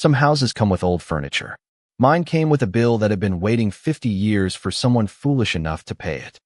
Some houses come with old furniture. Mine came with a bill that had been waiting 50 years for someone foolish enough to pay it.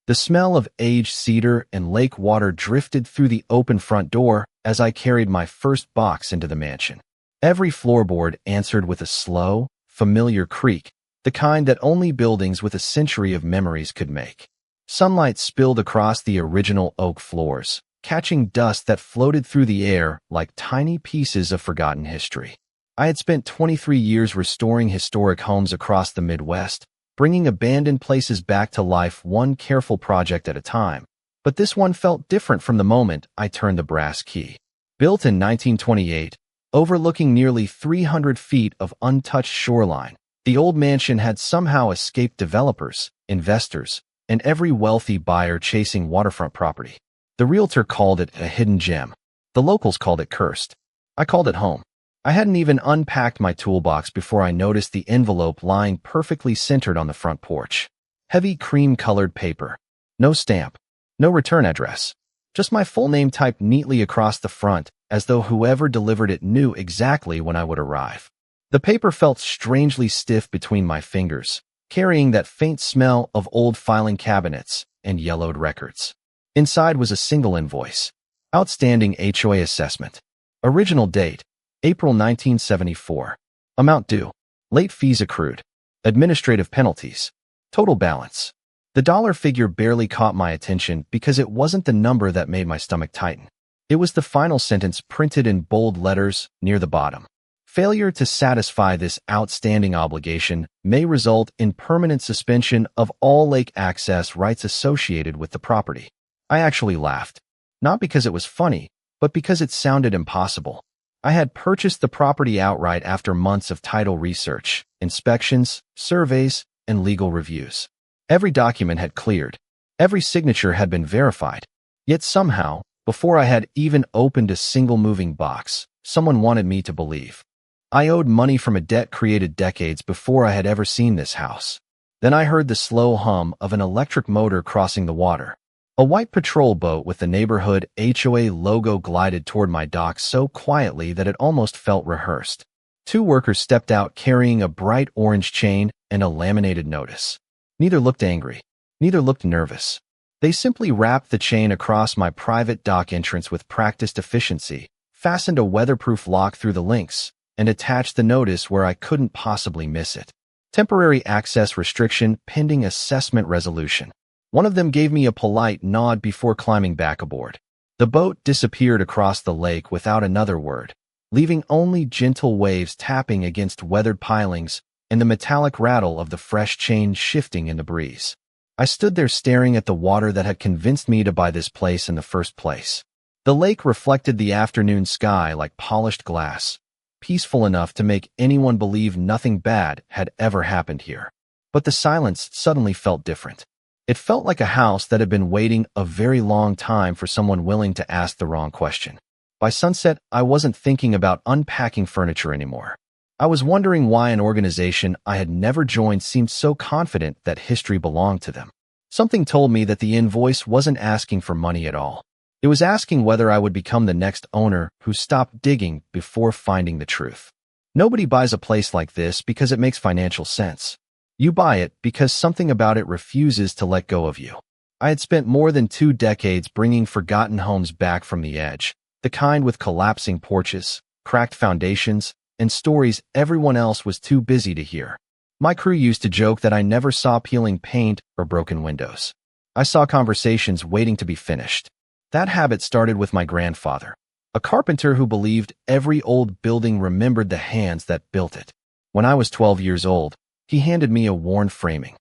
The smell of aged cedar and lake water drifted through the open front door as I carried my first box into the mansion. Every floorboard answered with a slow, familiar creak, the kind that only buildings with a century of memories could make. Sunlight spilled across the original oak floors, catching dust that floated through the air like tiny pieces of forgotten history. I had spent 23 years restoring historic homes across the Midwest, bringing abandoned places back to life one careful project at a time. But this one felt different from the moment I turned the brass key. Built in 1928, overlooking nearly 300 feet of untouched shoreline, the old mansion had somehow escaped developers, investors, and every wealthy buyer chasing waterfront property. The realtor called it a hidden gem. The locals called it cursed. I called it home. I hadn't even unpacked my toolbox before I noticed the envelope lying perfectly centered on the front porch. Heavy cream-colored paper. No stamp. No return address. Just my full name typed neatly across the front, as though whoever delivered it knew exactly when I would arrive. The paper felt strangely stiff between my fingers, carrying that faint smell of old filing cabinets and yellowed records. Inside was a single invoice. Outstanding HOA assessment. Original date, April 1974. Amount due. Late fees accrued. Administrative penalties. Total balance. The dollar figure barely caught my attention because it wasn't the number that made my stomach tighten. It was the final sentence printed in bold letters near the bottom. Failure to satisfy this outstanding obligation may result in permanent suspension of all lake access rights associated with the property. I actually laughed. Not because it was funny, but because it sounded impossible. I had purchased the property outright after months of title research, inspections, surveys, and legal reviews. Every document had cleared. Every signature had been verified. Yet somehow, before I had even opened a single moving box, someone wanted me to believe. I owed money from a debt created decades before I had ever seen this house. Then I heard the slow hum of an electric motor crossing the water. A white patrol boat with the neighborhood HOA logo glided toward my dock so quietly that it almost felt rehearsed. Two workers stepped out carrying a bright orange chain and a laminated notice. Neither looked angry. Neither looked nervous. They simply wrapped the chain across my private dock entrance with practiced efficiency, fastened a weatherproof lock through the links, and attached the notice where I couldn't possibly miss it. Temporary access restriction pending assessment resolution. One of them gave me a polite nod before climbing back aboard. The boat disappeared across the lake without another word, leaving only gentle waves tapping against weathered pilings and the metallic rattle of the fresh chain shifting in the breeze. I stood there staring at the water that had convinced me to buy this place in the first place. The lake reflected the afternoon sky like polished glass, peaceful enough to make anyone believe nothing bad had ever happened here. But the silence suddenly felt different. It felt like a house that had been waiting a very long time for someone willing to ask the wrong question. By sunset, I wasn't thinking about unpacking furniture anymore. I was wondering why an organization I had never joined seemed so confident that history belonged to them. Something told me that the invoice wasn't asking for money at all. It was asking whether I would become the next owner who stopped digging before finding the truth. Nobody buys a place like this because it makes financial sense. You buy it because something about it refuses to let go of you. I had spent more than 2 decades bringing forgotten homes back from the edge, the kind with collapsing porches, cracked foundations, and stories everyone else was too busy to hear. My crew used to joke that I never saw peeling paint or broken windows. I saw conversations waiting to be finished. That habit started with my grandfather, a carpenter who believed every old building remembered the hands that built it. When I was 12 years old, he handed me a worn framing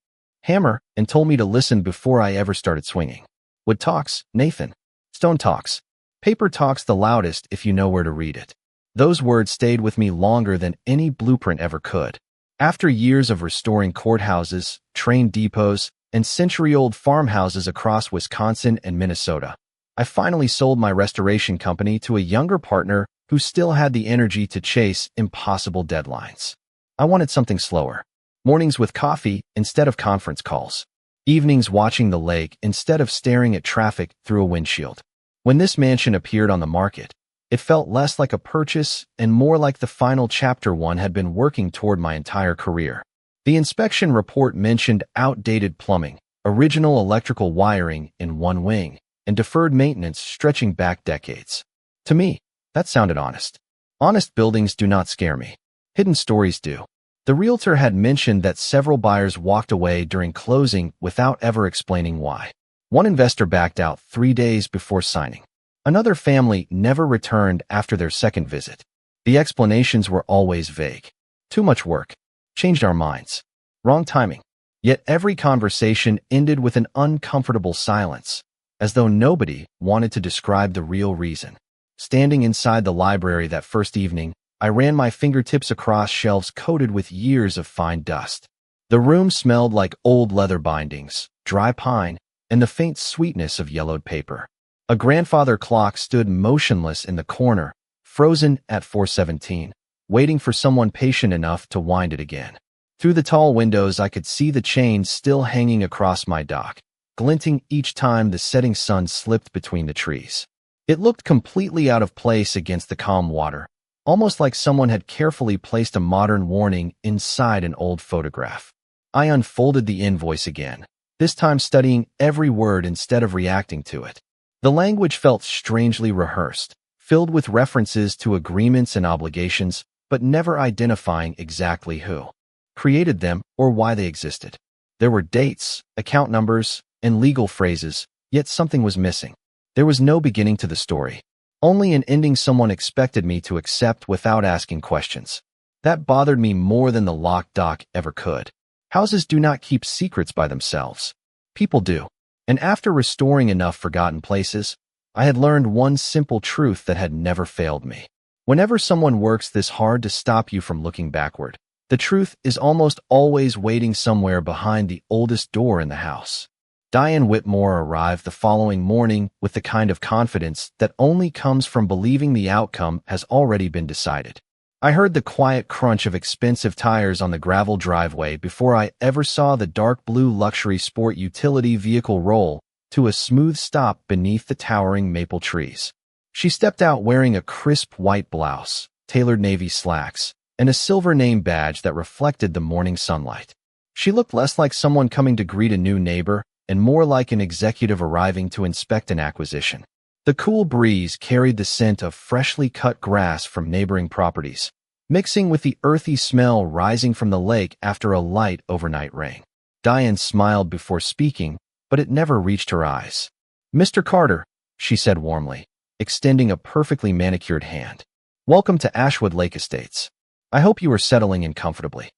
hammer and told me to listen before I ever started swinging. Wood talks, Nathan. Stone talks. Paper talks the loudest if you know where to read it. Those words stayed with me longer than any blueprint ever could. After years of restoring courthouses, train depots, and century-old farmhouses across Wisconsin and Minnesota, I finally sold my restoration company to a younger partner who still had the energy to chase impossible deadlines. I wanted something slower. Mornings with coffee instead of conference calls. Evenings watching the lake instead of staring at traffic through a windshield. When this mansion appeared on the market, It felt less like a purchase and more like the final chapter one had been working toward my entire career. The inspection report mentioned outdated plumbing, original electrical wiring in one wing, and deferred maintenance stretching back decades. To me, that sounded honest. Honest buildings do not scare me. Hidden stories do. The realtor had mentioned that several buyers walked away during closing without ever explaining why. One investor backed out 3 days before signing. Another family never returned after their second visit. The explanations were always vague. Too much work. Changed our minds. Wrong timing. Yet every conversation ended with an uncomfortable silence, as though nobody wanted to describe the real reason. Standing inside the library that first evening, I ran my fingertips across shelves coated with years of fine dust. The room smelled like old leather bindings, dry pine, and the faint sweetness of yellowed paper. A grandfather clock stood motionless in the corner, frozen at 4:17, waiting for someone patient enough to wind it again. Through the tall windows, I could see the chains still hanging across my dock, glinting each time the setting sun slipped between the trees. It looked completely out of place against the calm water, almost like someone had carefully placed a modern warning inside an old photograph. I unfolded the invoice again, this time studying every word instead of reacting to it. The language felt strangely rehearsed, filled with references to agreements and obligations, but never identifying exactly who created them or why they existed. There were dates, account numbers, and legal phrases, yet something was missing. There was no beginning to the story, only an ending someone expected me to accept without asking questions. That bothered me more than the locked dock ever could. Houses do not keep secrets by themselves. People do. And after restoring enough forgotten places, I had learned one simple truth that had never failed me. Whenever someone works this hard to stop you from looking backward, the truth is almost always waiting somewhere behind the oldest door in the house. Diane Whitmore arrived the following morning with the kind of confidence that only comes from believing the outcome has already been decided. I heard the quiet crunch of expensive tires on the gravel driveway before I ever saw the dark blue luxury sport utility vehicle roll to a smooth stop beneath the towering maple trees. She stepped out wearing a crisp white blouse, tailored navy slacks, and a silver name badge that reflected the morning sunlight. She looked less like someone coming to greet a new neighbor and more like an executive arriving to inspect an acquisition. The cool breeze carried the scent of freshly cut grass from neighboring properties, mixing with the earthy smell rising from the lake after a light overnight rain. Diane smiled before speaking, but it never reached her eyes. "Mr. Carter," she said warmly, extending a perfectly manicured hand. "Welcome to Ashwood Lake Estates. I hope you are settling in comfortably."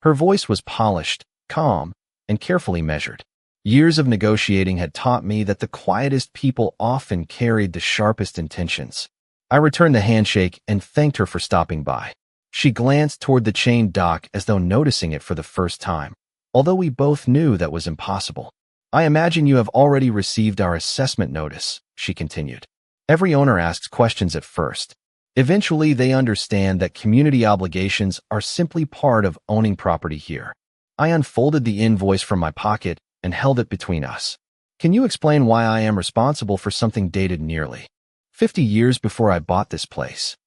Her voice was polished, calm, and carefully measured. Years of negotiating had taught me that the quietest people often carried the sharpest intentions. I returned the handshake and thanked her for stopping by. She glanced toward the chained dock as though noticing it for the first time, although we both knew that was impossible. "I imagine you have already received our assessment notice," she continued. "Every owner asks questions at first. Eventually, they understand that community obligations are simply part of owning property here." I unfolded the invoice from my pocket and held it between us. "Can you explain why I am responsible for something dated nearly 50 years before I bought this place?"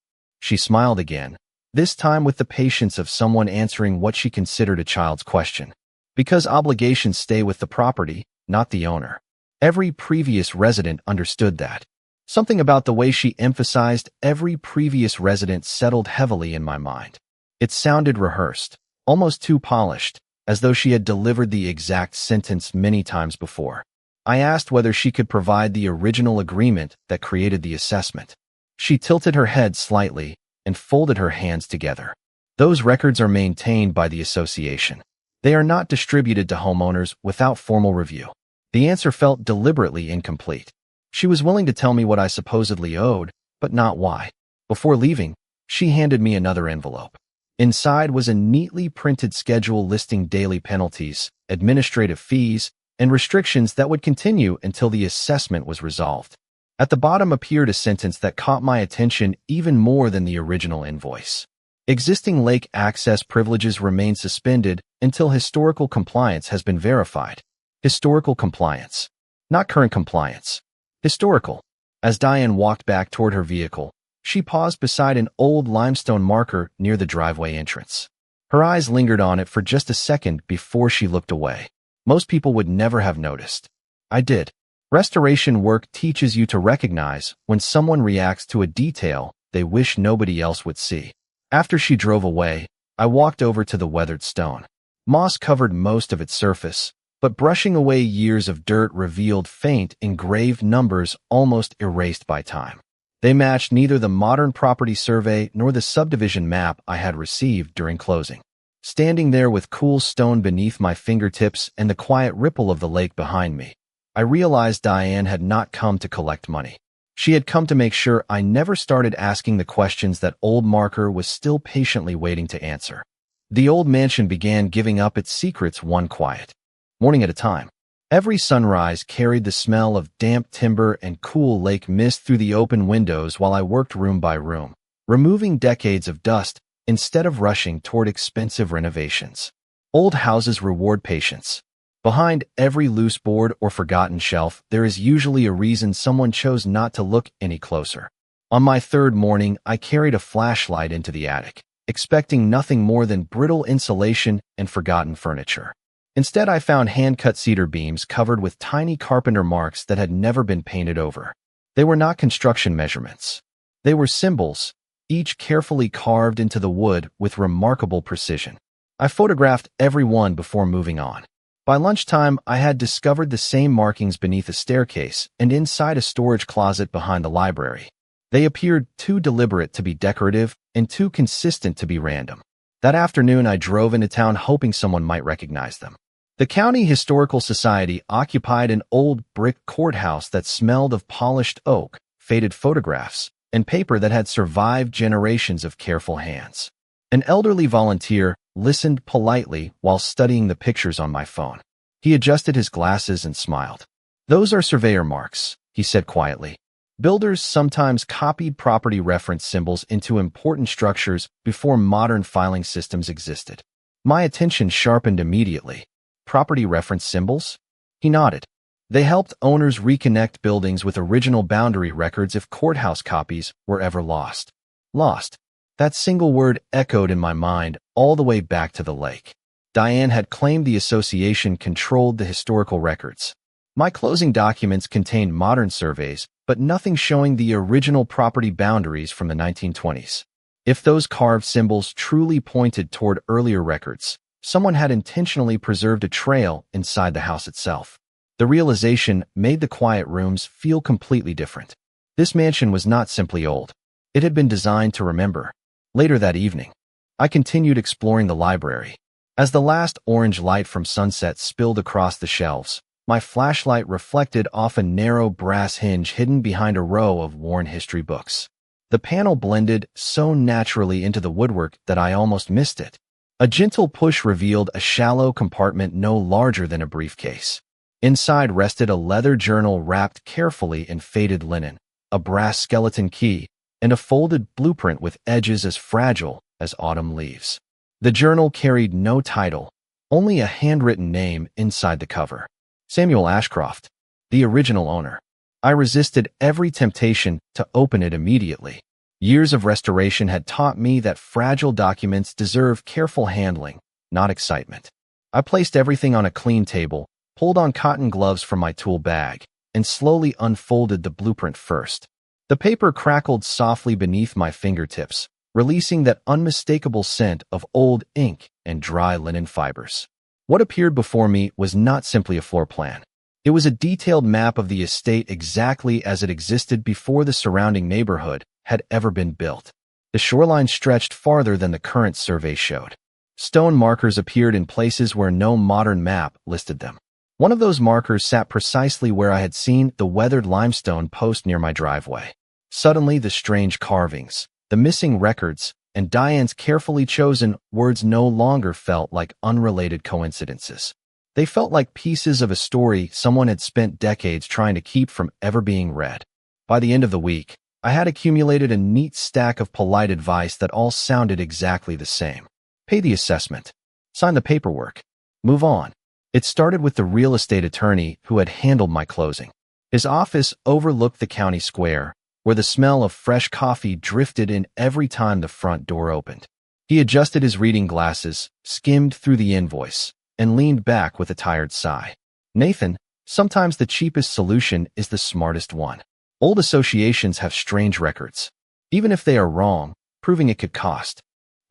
She smiled again, this time with the patience of someone answering what she considered a child's question. "Because obligations stay with the property, not the owner." Every previous resident understood that. Something about the way she emphasized every previous resident settled heavily in my mind. It sounded rehearsed, almost too polished, as though she had delivered the exact sentence many times before. I asked whether she could provide the original agreement that created the assessment. She tilted her head slightly and folded her hands together. "Those records are maintained by the association. They are not distributed to homeowners without formal review." The answer felt deliberately incomplete. She was willing to tell me what I supposedly owed, but not why. Before leaving, she handed me another envelope. Inside was a neatly printed schedule listing daily penalties, administrative fees, and restrictions that would continue until the assessment was resolved. At the bottom appeared a sentence that caught my attention even more than the original invoice. "Existing lake access privileges remain suspended until historical compliance has been verified." Historical compliance. Not current compliance. Historical. As Diane walked back toward her vehicle, She paused beside an old limestone marker near the driveway entrance. Her eyes lingered on it for just a second before she looked away. Most people would never have noticed. I did. Restoration work teaches you to recognize when someone reacts to a detail they wish nobody else would see. After she drove away, I walked over to the weathered stone. Moss covered most of its surface, but brushing away years of dirt revealed faint, engraved numbers almost erased by time. They matched neither the modern property survey nor the subdivision map I had received during closing. Standing there with cool stone beneath my fingertips and the quiet ripple of the lake behind me, I realized Diane had not come to collect money. She had come to make sure I never started asking the questions that old marker was still patiently waiting to answer. The old mansion began giving up its secrets one quiet morning at a time. Every sunrise carried the smell of damp timber and cool lake mist through the open windows while I worked room by room, removing decades of dust instead of rushing toward expensive renovations. Old houses reward patience. Behind every loose board or forgotten shelf, there is usually a reason someone chose not to look any closer. On my third morning, I carried a flashlight into the attic, expecting nothing more than brittle insulation and forgotten furniture. Instead, I found hand-cut cedar beams covered with tiny carpenter marks that had never been painted over. They were not construction measurements. They were symbols, each carefully carved into the wood with remarkable precision. I photographed every one before moving on. By lunchtime, I had discovered the same markings beneath a staircase and inside a storage closet behind the library. They appeared too deliberate to be decorative and too consistent to be random. That afternoon, I drove into town hoping someone might recognize them. The County Historical Society occupied an old brick courthouse that smelled of polished oak, faded photographs, and paper that had survived generations of careful hands. An elderly volunteer listened politely while studying the pictures on my phone. He adjusted his glasses and smiled. "Those are surveyor marks," he said quietly. Builders sometimes copied property reference symbols into important structures before modern filing systems existed. My attention sharpened immediately. Property reference symbols? He nodded. They helped owners reconnect buildings with original boundary records if courthouse copies were ever lost. Lost. That single word echoed in my mind all the way back to the lake. Diane had claimed the association controlled the historical records. My closing documents contained modern surveys, but nothing showing the original property boundaries from the 1920s. If those carved symbols truly pointed toward earlier records, someone had intentionally preserved a trail inside the house itself. The realization made the quiet rooms feel completely different. This mansion was not simply old. It had been designed to remember. Later that evening, I continued exploring the library. As the last orange light from sunset spilled across the shelves, my flashlight reflected off a narrow brass hinge hidden behind a row of worn history books. The panel blended so naturally into the woodwork that I almost missed it. A gentle push revealed a shallow compartment no larger than a briefcase. Inside rested a leather journal wrapped carefully in faded linen, a brass skeleton key, and a folded blueprint with edges as fragile as autumn leaves. The journal carried no title, only a handwritten name inside the cover. Samuel Ashcroft, the original owner. I resisted every temptation to open it immediately. Years of restoration had taught me that fragile documents deserve careful handling, not excitement. I placed everything on a clean table, pulled on cotton gloves from my tool bag, and slowly unfolded the blueprint first. The paper crackled softly beneath my fingertips, releasing that unmistakable scent of old ink and dry linen fibers. What appeared before me was not simply a floor plan. It was a detailed map of the estate exactly as it existed before the surrounding neighborhood had ever been built. The shoreline stretched farther than the current survey showed. Stone markers appeared in places where no modern map listed them. One of those markers sat precisely where I had seen the weathered limestone post near my driveway. Suddenly, the strange carvings, the missing records, and Diane's carefully chosen words no longer felt like unrelated coincidences. They felt like pieces of a story someone had spent decades trying to keep from ever being read. By the end of the week, I had accumulated a neat stack of polite advice that all sounded exactly the same. Pay the assessment. Sign the paperwork. Move on. It started with the real estate attorney who had handled my closing. His office overlooked the county square, where the smell of fresh coffee drifted in every time the front door opened. He adjusted his reading glasses, skimmed through the invoice, and leaned back with a tired sigh. Nathan, sometimes the cheapest solution is the smartest one. Old associations have strange records. Even if they are wrong, proving it could cost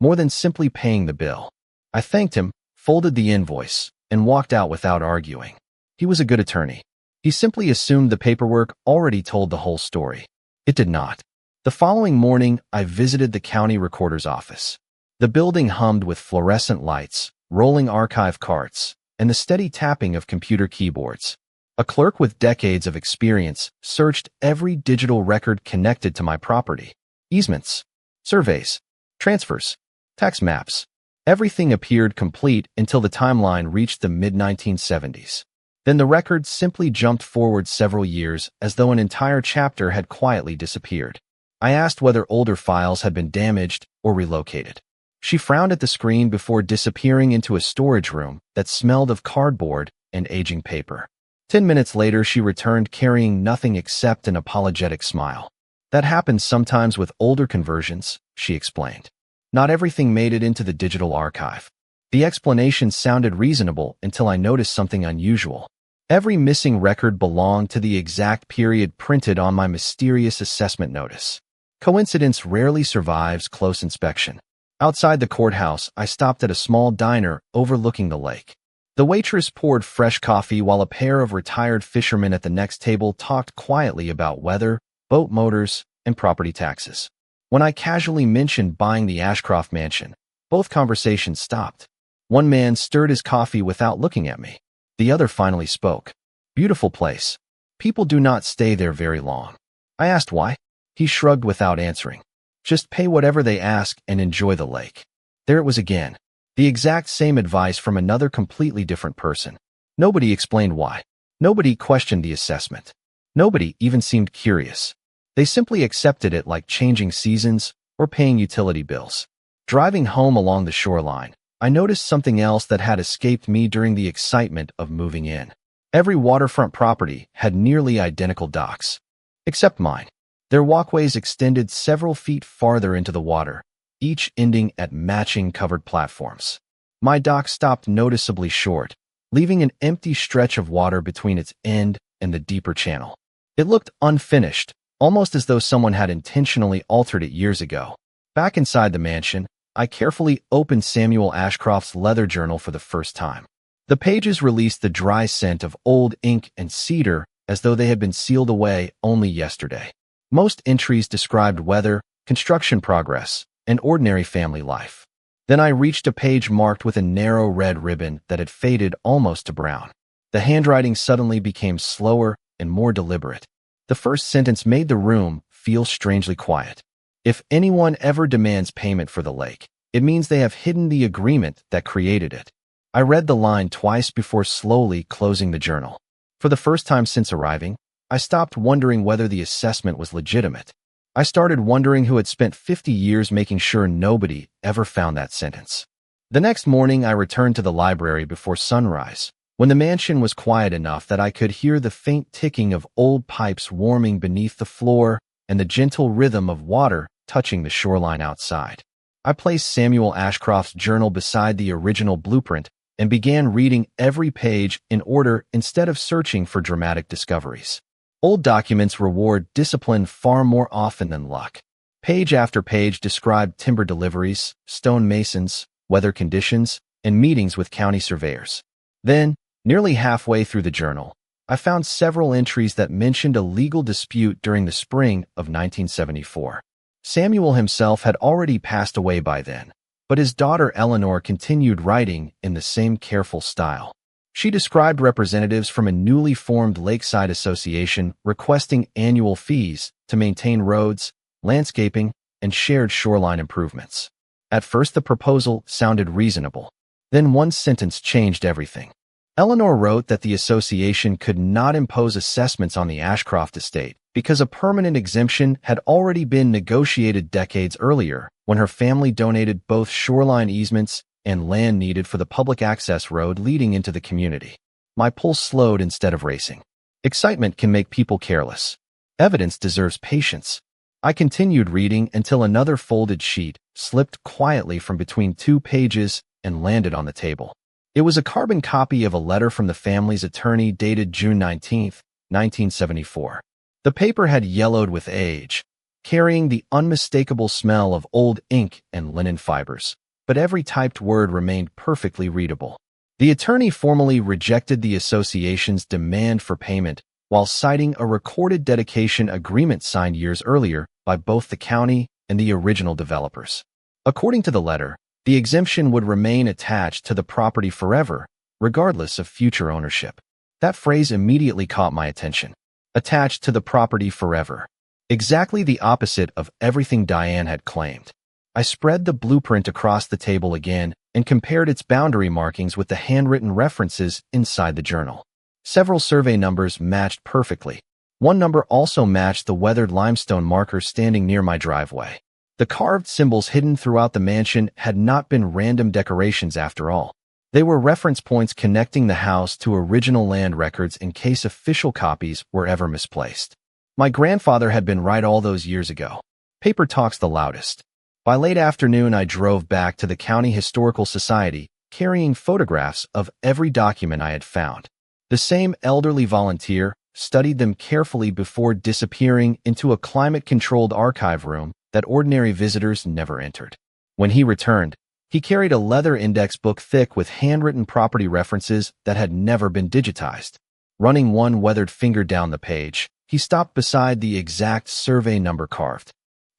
more than simply paying the bill. I thanked him, folded the invoice, and walked out without arguing. He was a good attorney. He simply assumed the paperwork already told the whole story. It did not. The following morning, I visited the county recorder's office. The building hummed with fluorescent lights, rolling archive carts, and the steady tapping of computer keyboards. A clerk with decades of experience searched every digital record connected to my property. Easements, surveys, transfers, tax maps. Everything appeared complete until the timeline reached the mid-1970s. Then the record simply jumped forward several years as though an entire chapter had quietly disappeared. I asked whether older files had been damaged or relocated. She frowned at the screen before disappearing into a storage room that smelled of cardboard and aging paper. 10 minutes later, she returned carrying nothing except an apologetic smile. That happens sometimes with older conversions, she explained. Not everything made it into the digital archive. The explanation sounded reasonable until I noticed something unusual. Every missing record belonged to the exact period printed on my mysterious assessment notice. Coincidence rarely survives close inspection. Outside the courthouse, I stopped at a small diner overlooking the lake. The waitress poured fresh coffee while a pair of retired fishermen at the next table talked quietly about weather, boat motors, and property taxes. When I casually mentioned buying the Ashcroft mansion, both conversations stopped. One man stirred his coffee without looking at me. The other finally spoke. Beautiful place. People do not stay there very long. I asked why. He shrugged without answering. Just pay whatever they ask and enjoy the lake. There it was again. The exact same advice from another completely different person. Nobody explained why. Nobody questioned the assessment. Nobody even seemed curious. They simply accepted it like changing seasons or paying utility bills. Driving home along the shoreline, I noticed something else that had escaped me during the excitement of moving in. Every waterfront property had nearly identical docks. Except mine. Their walkways extended several feet farther into the water, each ending at matching covered platforms. My dock stopped noticeably short, leaving an empty stretch of water between its end and the deeper channel. It looked unfinished, almost as though someone had intentionally altered it years ago. Back inside the mansion, I carefully opened Samuel Ashcroft's leather journal for the first time. The pages released the dry scent of old ink and cedar as though they had been sealed away only yesterday. Most entries described weather, construction progress, and ordinary family life. Then I reached a page marked with a narrow red ribbon that had faded almost to brown. The handwriting suddenly became slower and more deliberate. The first sentence made the room feel strangely quiet. If anyone ever demands payment for the lake, it means they have hidden the agreement that created it. I read the line twice before slowly closing the journal. For the first time since arriving, I stopped wondering whether the assessment was legitimate. I started wondering who had spent 50 years making sure nobody ever found that sentence. The next morning, I returned to the library before sunrise, when the mansion was quiet enough that I could hear the faint ticking of old pipes warming beneath the floor and the gentle rhythm of water touching the shoreline outside. I placed Samuel Ashcroft's journal beside the original blueprint and began reading every page in order instead of searching for dramatic discoveries. Old documents reward discipline far more often than luck. Page after page described timber deliveries, stone masons, weather conditions, and meetings with county surveyors. Then, nearly halfway through the journal, I found several entries that mentioned a legal dispute during the spring of 1974. Samuel himself had already passed away by then, but his daughter Eleanor continued writing in the same careful style. She described representatives from a newly formed lakeside association requesting annual fees to maintain roads, landscaping, and shared shoreline improvements. At first, the proposal sounded reasonable. Then one sentence changed everything. Eleanor wrote that the association could not impose assessments on the Ashcroft estate because a permanent exemption had already been negotiated decades earlier when her family donated both shoreline easements and land needed for the public access road leading into the community. My pulse slowed instead of racing. Excitement can make people careless. Evidence deserves patience. I continued reading until another folded sheet slipped quietly from between two pages and landed on the table. It was a carbon copy of a letter from the family's attorney dated June 19, 1974. The paper had yellowed with age, carrying the unmistakable smell of old ink and linen fibers, but every typed word remained perfectly readable. The attorney formally rejected the association's demand for payment while citing a recorded dedication agreement signed years earlier by both the county and the original developers. According to the letter, the exemption would remain attached to the property forever, regardless of future ownership. That phrase immediately caught my attention. Attached to the property forever. Exactly the opposite of everything Diane had claimed. I spread the blueprint across the table again and compared its boundary markings with the handwritten references inside the journal. Several survey numbers matched perfectly. One number also matched the weathered limestone marker standing near my driveway. The carved symbols hidden throughout the mansion had not been random decorations after all. They were reference points connecting the house to original land records in case official copies were ever misplaced. My grandfather had been right all those years ago. Paper talks the loudest. By late afternoon, I drove back to the County Historical Society, carrying photographs of every document I had found. The same elderly volunteer studied them carefully before disappearing into a climate-controlled archive room that ordinary visitors never entered. When he returned, he carried a leather index book thick with handwritten property references that had never been digitized. Running one weathered finger down the page, he stopped beside the exact survey number carved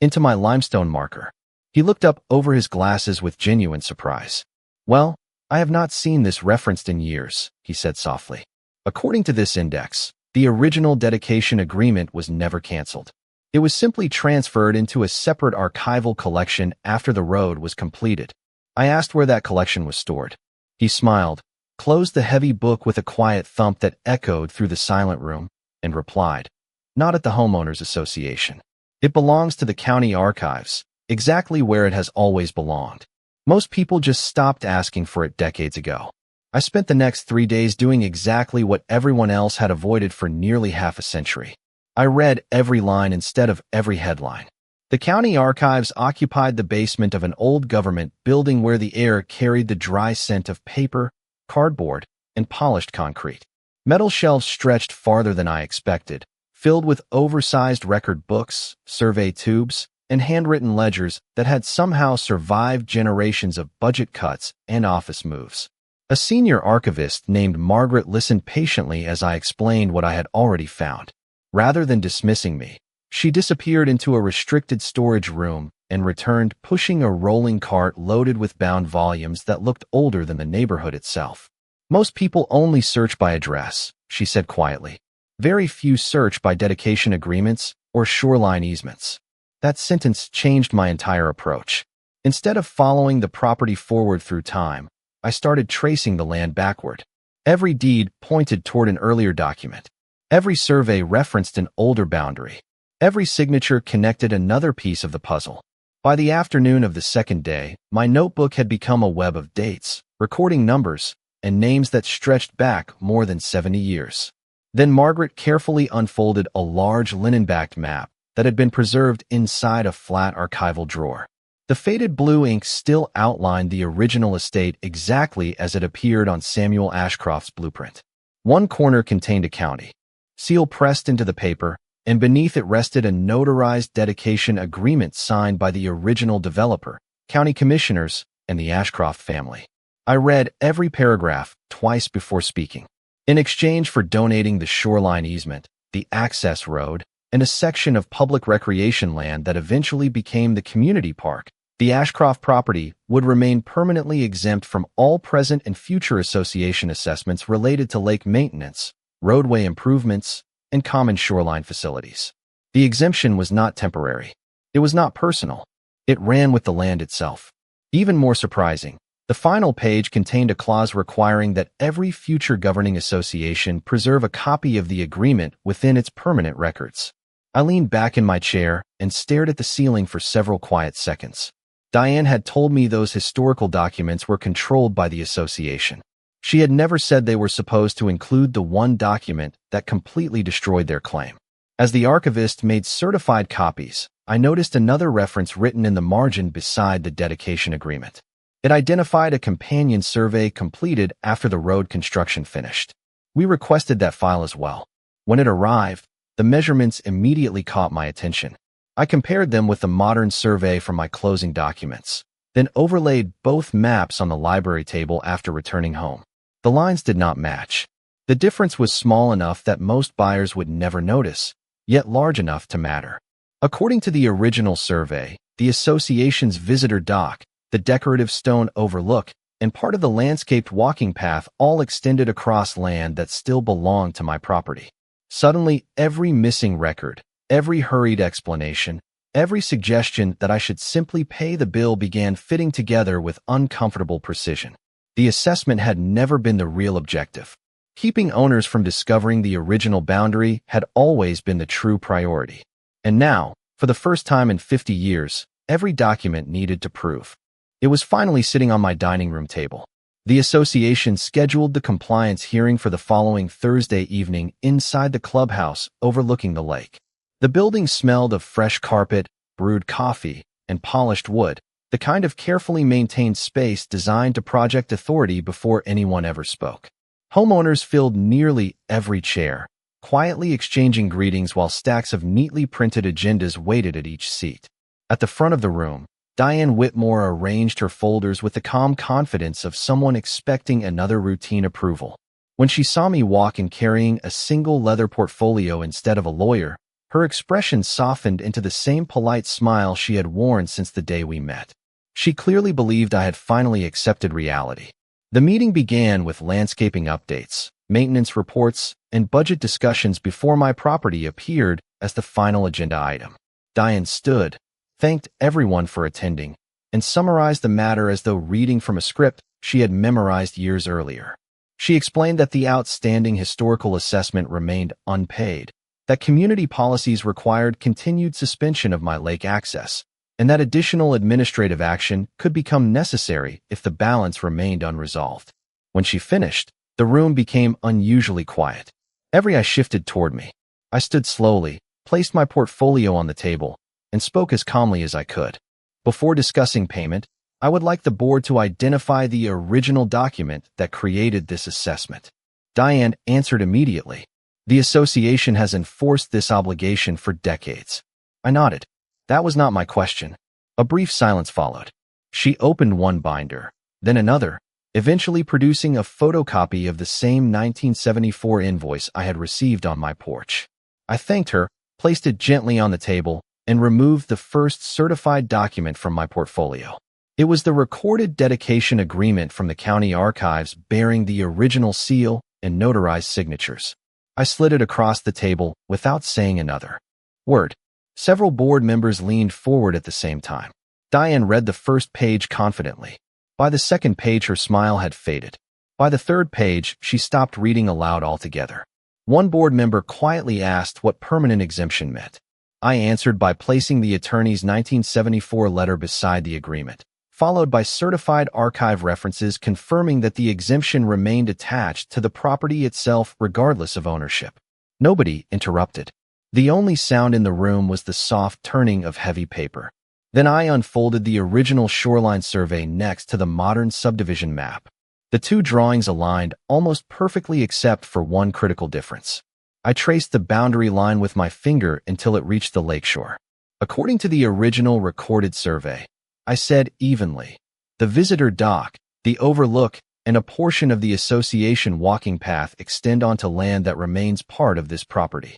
into my limestone marker. He looked up over his glasses with genuine surprise. "Well, I have not seen this referenced in years," he said softly. According to this index, the original dedication agreement was never canceled. It was simply transferred into a separate archival collection after the road was completed. I asked where that collection was stored. He smiled, closed the heavy book with a quiet thump that echoed through the silent room, and replied, "Not at the Homeowners Association. It belongs to the county archives, exactly where it has always belonged. Most people just stopped asking for it decades ago." I spent the next 3 days doing exactly what everyone else had avoided for nearly half a century. I read every line instead of every headline. The county archives occupied the basement of an old government building where the air carried the dry scent of paper, cardboard, and polished concrete. Metal shelves stretched farther than I expected, filled with oversized record books, survey tubes, and handwritten ledgers that had somehow survived generations of budget cuts and office moves. A senior archivist named Margaret listened patiently as I explained what I had already found. Rather than dismissing me, she disappeared into a restricted storage room and returned pushing a rolling cart loaded with bound volumes that looked older than the neighborhood itself. "Most people only search by address," she said quietly. "Very few search by dedication agreements or shoreline easements." That sentence changed my entire approach. Instead of following the property forward through time, I started tracing the land backward. Every deed pointed toward an earlier document. Every survey referenced an older boundary. Every signature connected another piece of the puzzle. By the afternoon of the second day, my notebook had become a web of dates, recording numbers, and names that stretched back more than 70 years. Then Margaret carefully unfolded a large linen-backed map that had been preserved inside a flat archival drawer. The faded blue ink still outlined the original estate exactly as it appeared on Samuel Ashcroft's blueprint. One corner contained a county seal pressed into the paper, and beneath it rested a notarized dedication agreement signed by the original developer, county commissioners, and the Ashcroft family. I read every paragraph twice before speaking. In exchange for donating the shoreline easement, the access road, and a section of public recreation land that eventually became the community park, the Ashcroft property would remain permanently exempt from all present and future association assessments related to lake maintenance, roadway improvements, and common shoreline facilities. The exemption was not temporary. It was not personal. It ran with the land itself. Even more surprising, the final page contained a clause requiring that every future governing association preserve a copy of the agreement within its permanent records. I leaned back in my chair and stared at the ceiling for several quiet seconds. Diane had told me those historical documents were controlled by the association. She had never said they were supposed to include the one document that completely destroyed their claim. As the archivist made certified copies, I noticed another reference written in the margin beside the dedication agreement. It identified a companion survey completed after the road construction finished. We requested that file as well. When it arrived, the measurements immediately caught my attention. I compared them with the modern survey from my closing documents, then overlaid both maps on the library table after returning home. The lines did not match. The difference was small enough that most buyers would never notice, yet large enough to matter. According to the original survey, the association's visitor dock, the decorative stone overlook, and part of the landscaped walking path all extended across land that still belonged to my property. Suddenly, every missing record, every hurried explanation, every suggestion that I should simply pay the bill began fitting together with uncomfortable precision. The assessment had never been the real objective. Keeping owners from discovering the original boundary had always been the true priority. And now, for the first time in 50 years, every document needed to prove. It was finally sitting on my dining room table. The association scheduled the compliance hearing for the following Thursday evening inside the clubhouse overlooking the lake. The building smelled of fresh carpet, brewed coffee, and polished wood, the kind of carefully maintained space designed to project authority before anyone ever spoke. Homeowners filled nearly every chair, quietly exchanging greetings while stacks of neatly printed agendas waited at each seat. At the front of the room, Diane Whitmore arranged her folders with the calm confidence of someone expecting another routine approval. When she saw me walk in carrying a single leather portfolio instead of a lawyer, her expression softened into the same polite smile she had worn since the day we met. She clearly believed I had finally accepted reality. The meeting began with landscaping updates, maintenance reports, and budget discussions before my property appeared as the final agenda item. Diane stood, thanked everyone for attending, and summarized the matter as though reading from a script she had memorized years earlier. She explained that the outstanding historical assessment remained unpaid, that community policies required continued suspension of my lake access, and that additional administrative action could become necessary if the balance remained unresolved. When she finished, the room became unusually quiet. Every eye shifted toward me. I stood slowly, placed my portfolio on the table, and spoke as calmly as I could. Before discussing payment, I would like the board to identify the original document that created this assessment. Diane answered immediately. The association has enforced this obligation for decades. I nodded. That was not my question. A brief silence followed. She opened one binder, then another, eventually producing a photocopy of the same 1974 invoice I had received on my porch. I thanked her, placed it gently on the table, and removed the first certified document from my portfolio. It was the recorded dedication agreement from the county archives bearing the original seal and notarized signatures. I slid it across the table without saying another word. Several board members leaned forward at the same time. Diane read the first page confidently. By the second page, her smile had faded. By the third page, she stopped reading aloud altogether. One board member quietly asked what permanent exemption meant. I answered by placing the attorney's 1974 letter beside the agreement, followed by certified archive references confirming that the exemption remained attached to the property itself regardless of ownership. Nobody interrupted. The only sound in the room was the soft turning of heavy paper. Then I unfolded the original shoreline survey next to the modern subdivision map. The two drawings aligned almost perfectly except for one critical difference. I traced the boundary line with my finger until it reached the lakeshore. According to the original recorded survey, I said evenly. The visitor dock, the overlook, and a portion of the association walking path extend onto land that remains part of this property.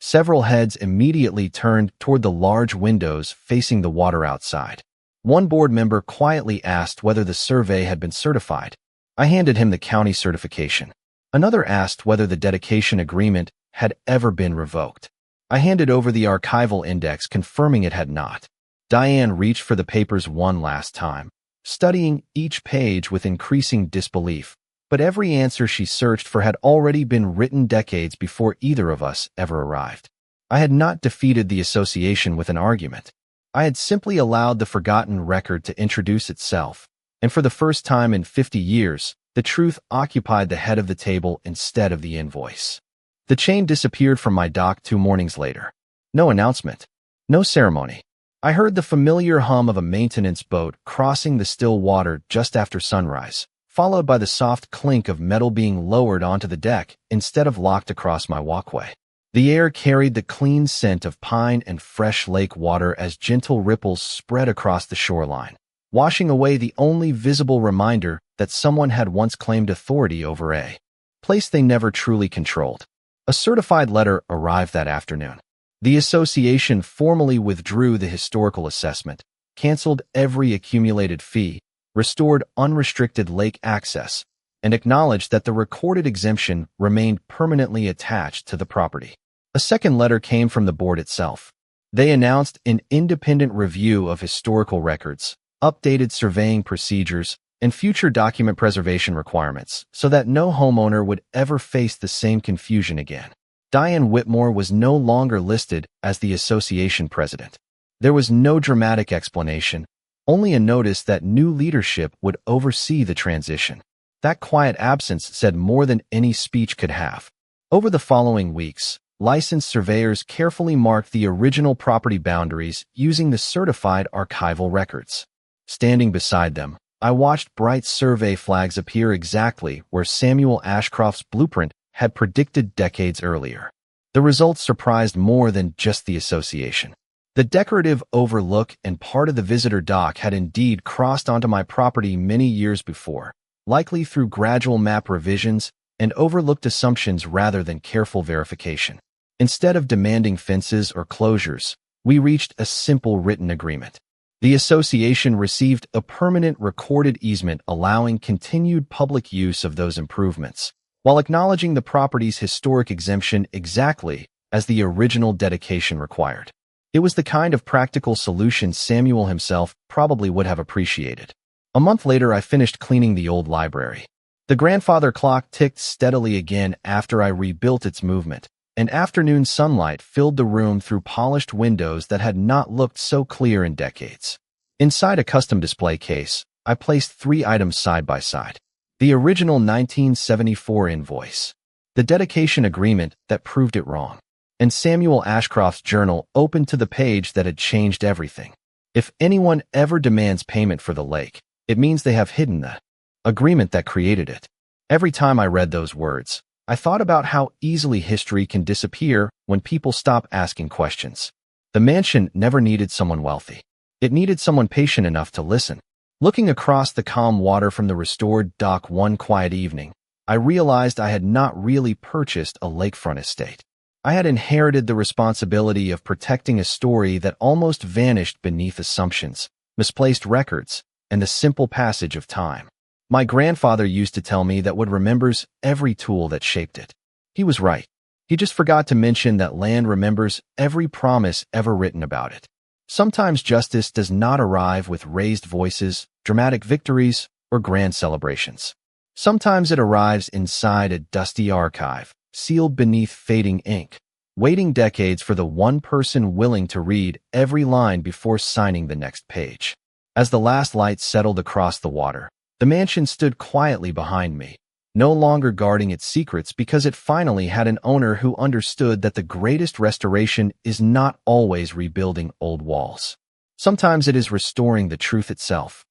Several heads immediately turned toward the large windows facing the water outside. One board member quietly asked whether the survey had been certified. I handed him the county certification. Another asked whether the dedication agreement had ever been revoked. I handed over the archival index confirming it had not. Diane reached for the papers one last time, studying each page with increasing disbelief, but every answer she searched for had already been written decades before either of us ever arrived. I had not defeated the association with an argument. I had simply allowed the forgotten record to introduce itself, and for the first time in 50 years, the truth occupied the head of the table instead of the invoice. The chain disappeared from my dock 2 mornings later. No announcement. No ceremony. I heard the familiar hum of a maintenance boat crossing the still water just after sunrise, followed by the soft clink of metal being lowered onto the deck instead of locked across my walkway. The air carried the clean scent of pine and fresh lake water as gentle ripples spread across the shoreline, washing away the only visible reminder that someone had once claimed authority over a place they never truly controlled. A certified letter arrived that afternoon. The association formally withdrew the historical assessment, canceled every accumulated fee, restored unrestricted lake access, and acknowledged that the recorded exemption remained permanently attached to the property. A second letter came from the board itself. They announced an independent review of historical records, updated surveying procedures, and future document preservation requirements so that no homeowner would ever face the same confusion again. Diane Whitmore was no longer listed as the association president. There was no dramatic explanation, only a notice that new leadership would oversee the transition. That quiet absence said more than any speech could have. Over the following weeks, licensed surveyors carefully marked the original property boundaries using the certified archival records. Standing beside them, I watched bright survey flags appear exactly where Samuel Ashcroft's blueprint had predicted decades earlier. The results surprised more than just the association. The decorative overlook and part of the visitor dock had indeed crossed onto my property many years before, likely through gradual map revisions and overlooked assumptions rather than careful verification. Instead of demanding fences or closures, we reached a simple written agreement. The association received a permanent recorded easement allowing continued public use of those improvements, while acknowledging the property's historic exemption exactly as the original dedication required. It was the kind of practical solution Samuel himself probably would have appreciated. A month later, I finished cleaning the old library. The grandfather clock ticked steadily again after I rebuilt its movement, and afternoon sunlight filled the room through polished windows that had not looked so clear in decades. Inside a custom display case, I placed 3 items side by side. The original 1974 invoice, the dedication agreement that proved it wrong, and Samuel Ashcroft's journal open to the page that had changed everything. If anyone ever demands payment for the lake, it means they have hidden the agreement that created it. Every time I read those words, I thought about how easily history can disappear when people stop asking questions. The mansion never needed someone wealthy. It needed someone patient enough to listen. Looking across the calm water from the restored dock one quiet evening, I realized I had not really purchased a lakefront estate. I had inherited the responsibility of protecting a story that almost vanished beneath assumptions, misplaced records, and the simple passage of time. My grandfather used to tell me that wood remembers every tool that shaped it. He was right. He just forgot to mention that land remembers every promise ever written about it. Sometimes justice does not arrive with raised voices, dramatic victories, or grand celebrations. Sometimes it arrives inside a dusty archive, sealed beneath fading ink, waiting decades for the one person willing to read every line before signing the next page. As the last light settled across the water, the mansion stood quietly behind me, no longer guarding its secrets because it finally had an owner who understood that the greatest restoration is not always rebuilding old walls. Sometimes it is restoring the truth itself.